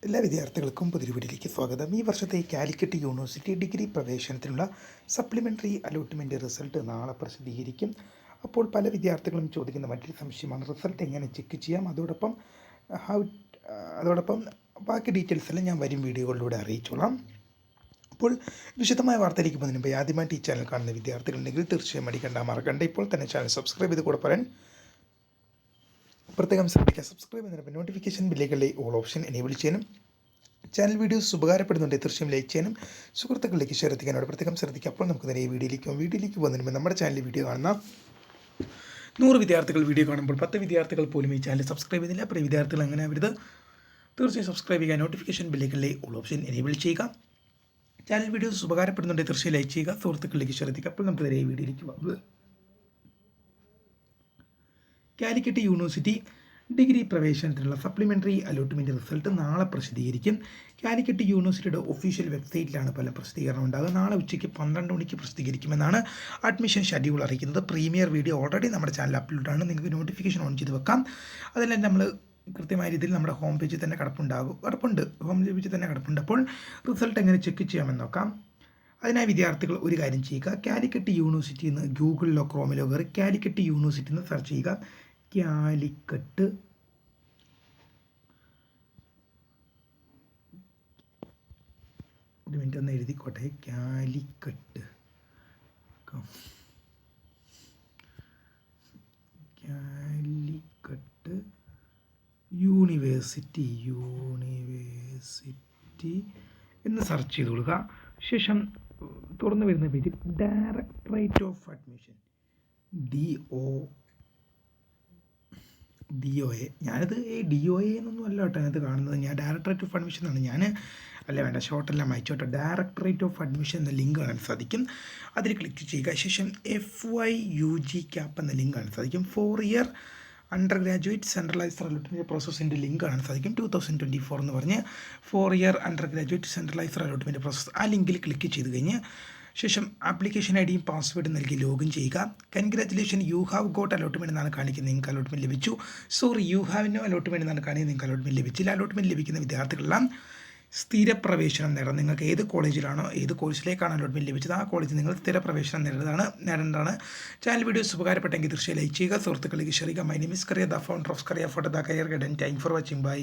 എല്ലാ വിദ്യാർത്ഥികൾക്കും പുതിയൊരു വീഡിയോയിലേക്ക് സ്വാഗതം. ഈ വർഷത്തെ കാലിക്കറ്റ് യൂണിവേഴ്സിറ്റി ഡിഗ്രി പ്രവേശനത്തിനുള്ള സപ്ലിമെൻ്ററി അലോട്ട്മെൻറ്റ് റിസൾട്ട് നാളെ പ്രസിദ്ധീകരിക്കും. അപ്പോൾ പല വിദ്യാർത്ഥികളും ചോദിക്കുന്ന മറ്റൊരു സംശയമാണ്, റിസൾട്ട് എങ്ങനെ ചെക്ക് ചെയ്യാം, അതോടൊപ്പം ബാക്കി ഡീറ്റെയിൽസ് എല്ലാം ഞാൻ വരും വീഡിയോകളിലൂടെ അറിയിച്ചോളാം. അപ്പോൾ വിശദമായ വാർത്തയിലേക്ക് പോകുന്നതിന് മുമ്പ് ആദ്യമായിട്ട് ഈ ചാനൽ കാണുന്ന വിദ്യാർത്ഥികളുണ്ടെങ്കിൽ തീർച്ചയായും മറക്കണ്ട. ഇപ്പോൾ തന്നെ ചാനൽ സബ്സ്ക്രൈബ് ചെയ്ത് കൂടെ പറയാൻ പ്രത്യേകം ശ്രദ്ധിക്കുക. സബ്സ്ക്രൈബ് ചെയ്യുന്നതിന് നോട്ടിഫിക്കേഷൻ ബില്ലുകളിലെ ഓൾ ഓപ്ഷൻ എനേബിൾ ചെയ്യാനും ചാനൽ വീഡിയോസ് ഉപകാരപ്പെടുന്നുണ്ടെങ്കിൽ തീർച്ചയായും ലൈക്ക് ചെയ്യാനും സുഹൃത്തുക്കളിലേക്ക് ഷെയർ എത്തിക്കാനോട് പ്രത്യേകം ശ്രദ്ധിക്കുക. അപ്പോൾ നമുക്ക് നേരെ വീഡിയോയിലേക്ക് പോകുന്നതിന് മുമ്പ് നമ്മുടെ ചാനലിൽ വീഡിയോ കാണുന്ന 100 വിദ്യാർത്ഥികൾ വീഡിയോ കാണുമ്പോൾ 10 വിദ്യാർത്ഥികൾ പോലും ഈ ചാനൽ സബ്സ്ക്രൈബ് ചെയ്തില്ല. അപ്പോൾ വിദ്യാർത്ഥികൾ അങ്ങനെ അവരുത് തീർച്ചയായും സബ്സ്ക്രൈബ് ചെയ്യുക. നോട്ടിഫിക്കേഷൻ ബില്ലുകളിലെ ഓൾ ഓപ്ഷൻ എനേബിൾ ചെയ്യുക. ചാനൽ വീഡിയോസ് ഉപകാരപ്പെടുന്നുണ്ടെങ്കിൽ തീർച്ചയായും ലൈക്ക് ചെയ്യുക, സുഹൃത്തുക്കളിലേക്ക് ഷെയർ എത്തിക്കുക. അപ്പോൾ നമുക്ക് നേരെ വീഡിയോയിലേക്ക് പോകുന്നത് കാലിക്കറ്റ് യൂണിവേഴ്സിറ്റി ഡിഗ്രി പ്രവേശനത്തിനുള്ള സപ്ലിമെൻ്ററി അലോട്ട്മെൻറ്റ് റിസൾട്ട് നാളെ പ്രസിദ്ധീകരിക്കും. കാലിക്കറ്റ് യൂണിവേഴ്സിറ്റിയുടെ ഒഫീഷ്യൽ വെബ്സൈറ്റിലാണ് പല പ്രസിദ്ധീകരണം ഉണ്ടാകുക. നാളെ ഉച്ചയ്ക്ക് 12 മണിക്ക് പ്രസിദ്ധീകരിക്കുമെന്നാണ് അഡ്മിഷൻ ഷെഡ്യൂൾ അറിയിക്കുന്നത്. പ്രീമിയർ വീഡിയോ ഓൾറെഡി നമ്മുടെ ചാനൽ അപ്ലോഡാണ്. നിങ്ങൾക്ക് നോട്ടിഫിക്കേഷൻ ഓൺ ചെയ്ത് വെക്കാം. അതെല്ലാം നമ്മൾ കൃത്യമായ രീതിയിൽ നമ്മുടെ ഹോം പേജിൽ തന്നെ ഹോം പേജിൽ തന്നെ കിടപ്പുണ്ട്. അപ്പോൾ റിസൾട്ട് എങ്ങനെ ചെക്ക് ചെയ്യാമെന്ന് നോക്കാം. അതിനായി വിദ്യാർത്ഥികൾ ഒരു കാര്യം ചെയ്യുക. കാലിക്കറ്റ് യൂണിവേഴ്സിറ്റിയിൽ നിന്ന് ഗൂഗിളിലോ ക്രോമിലോ കയറി കാലിക്കറ്റ് യൂണിവേഴ്സിറ്റി എന്ന് സെർച്ച് ചെയ്യുക. കാലിക്കറ്റ് ഒരു മിനിറ്റ് ഒന്ന് എഴുതിക്കോട്ടെ. കാലിക്കറ്റ് യൂണിവേഴ്സിറ്റി എന്ന് സെർച്ച് ചെയ്ത് കൊടുക്കുക. ശേഷം തുറന്നു വരുന്ന പേജിൽ ഡയറക്ടറേറ്റ് ഓഫ് അഡ്മിഷൻ DOA ഞാനത് DOA എന്നൊന്നും അല്ല കേട്ടോ അതിനകത്ത് കാണുന്നത്. ഞാൻ ഡയറക്ടറേറ്റ് ഓഫ് അഡ്മിഷൻ എന്നാണ് ഷോർട്ടെല്ലാം അയച്ചോട്ടെ. ഡയറക്ടറേറ്റ് ഓഫ് അഡ്മിഷൻ എന്ന ലിങ്ക് കാണാൻ സാധിക്കും. അതിൽ ക്ലിക്ക് ചെയ്യുക. ശേഷം FYUG CAP എന്ന ലിങ്ക് കാണാൻ സാധിക്കും. 4 year undergraduate centralised allotment പ്രോസസ്സിൻ്റെ ലിങ്ക് കാണാൻ സാധിക്കും. 2024 എന്ന് പറഞ്ഞ് 4 year undergraduate centralised allotment process. ആ ലിങ്കിൽ ക്ലിക്ക് ചെയ്ത് കഴിഞ്ഞ് ശേഷം ആപ്ലിക്കേഷൻ ഐഡിയും പാസ്വേഡും നൽകി ലോഗിൻ ചെയ്യുക. Congratulation, you have got allotment എന്നാണ് കാണിക്കുന്നത്. നിങ്ങൾക്ക് അലോട്ട്മെൻറ്റ് ലഭിച്ചു. Sorry, you have no allotment എന്നാണ് കാണിക്കുന്നത്. നിങ്ങൾക്ക് അലോട്ട്മെൻറ്റ് ലഭിച്ചില്ല. അലോട്ട്മെൻറ്റ് ലഭിക്കുന്ന വിദ്യാർത്ഥികളെല്ലാം സ്ഥിരപ്രവേശനം നേടാം. നിങ്ങൾക്ക് ഏത് കോളേജിലാണോ ഏത് കോഴ്സിലേക്കാണ് അലോട്ട്മെൻറ്റ് ലഭിച്ചത് ആ കോളേജിൽ നിങ്ങൾ സ്ഥിരപ്രവേശനം നേടേണ്ടതാണ്. ചാനൽ വീഡിയോസ് ഉപകാരപ്പെട്ടെങ്കിൽ തീർച്ചയായും ലൈക്ക് ചെയ്യുക, സുഹൃത്തുക്കളിലേക്ക് ഷെയർ ചെയ്യുക. My name is Kariya, the founder of Kariya photo the career guidance. Thank for watching. By.